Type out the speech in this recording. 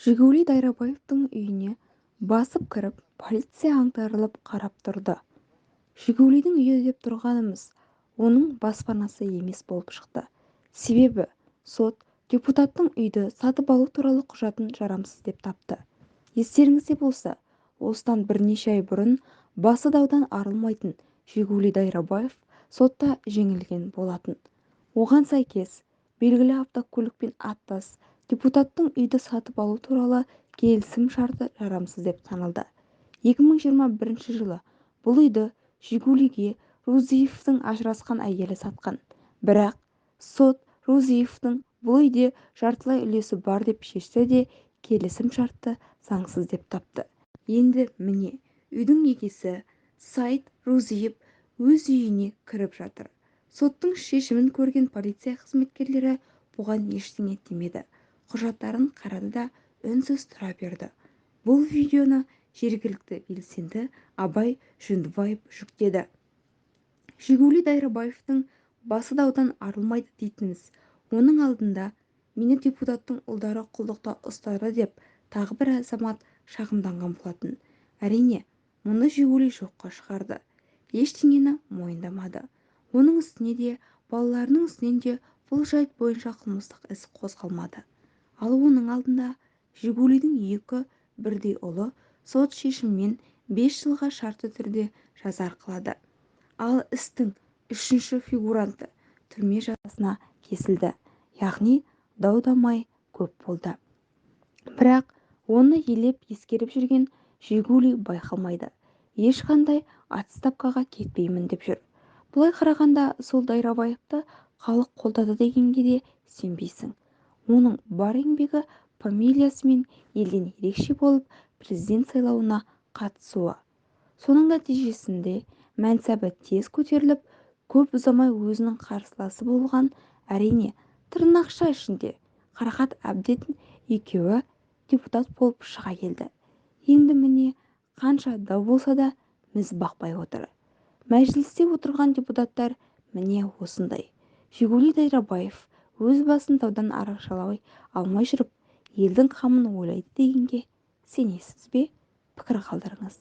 жигули Дайрабаевтың үйіне басып кіріп, полиция аңтарылып қарап тұрды. Жигулидің үйі деп тұрғанымыз оның баспанасы емес болып шықты. Себебі сот депутаттың үйді сатып алу туралы құжатын жарамсыз деп тапты. Естеріңізде болса, осыдан бірнеше ай бұрын басы даудан арылмайтын Жигули Дайрабаев сотта жеңілген болатын. Оған сәйкес, белгілі автокөлікпен аттас депутаттың үйді сатып алу туралы келісім шарты жарамсыз деп танылды. 2021 жылы бұл үйді Жигулиге Рузиевтің ажырасқан әйелі сатқан. Бірақ сот Рузиевтің бұл үйде жартылай үлесі бар деп шешсе де, келісім шартты заңсыз деп тапты. Енді міне, үйдің егесі Саид Рузиев өз үйіне кіріп жатыр. Соттың шешімін көрген полиция қызметкерлері бұған ештеңе демеді. Құжаттарын қарады да үнсіз тұра берді. Бұл видеоны жергілікті белсенді Абай Жүндібаев жүктеді. Жигули Дайрабаевтың басы даудан арылмайды дейтініміз, оның алдында мені депутаттың ұлдары құлдықта ұстады деп тағы бір азамат шағымданған болатын. Әрине, мұны Жигули жоққа шығарды. Ештеңені мойындамады. Оның үстіне де, балаларының үстінен де бұл жайт бойынша қылмыстық іс қозғалмады. Ал оның алдында Жигулидің екі бірдей ұлы сот шешімімен 5 жылға шартты түрде жаза арқалады. Ал істің үшінші фигуранты түрме жазасына кесілді. Яғни дау-дамай көп болды. Бірақ оны елеп ескеріп жүрген Жигули байқалмайды. Ешқандай отставкаға кетпеймін деп жүр. Бұлай қарағанда сол Дайрабаевты халық қолдады дегенге де сенбейсің. Оның бар еңбегі, фамилиясы мен елден ерекше болып президент сайлауына қатысуы. Соның нәтижесінде мәнсабы тез көтеріліп, көп ұзамай өзінің қарсыласы болған, әрине, тырнақша ішінде Қарақат Әбдетін екеуі депутат болып шыға келді. Енді міне, қанша дау болса да міз бақпай отыр. Мәжілісте отырған депутаттар міне осындай. Жигули Дайрабаев өз басын даудан арашалай алмай жүріп, елдің қамын ойлайды дегенге сенесіз бе? Пікір қалдырыңыз.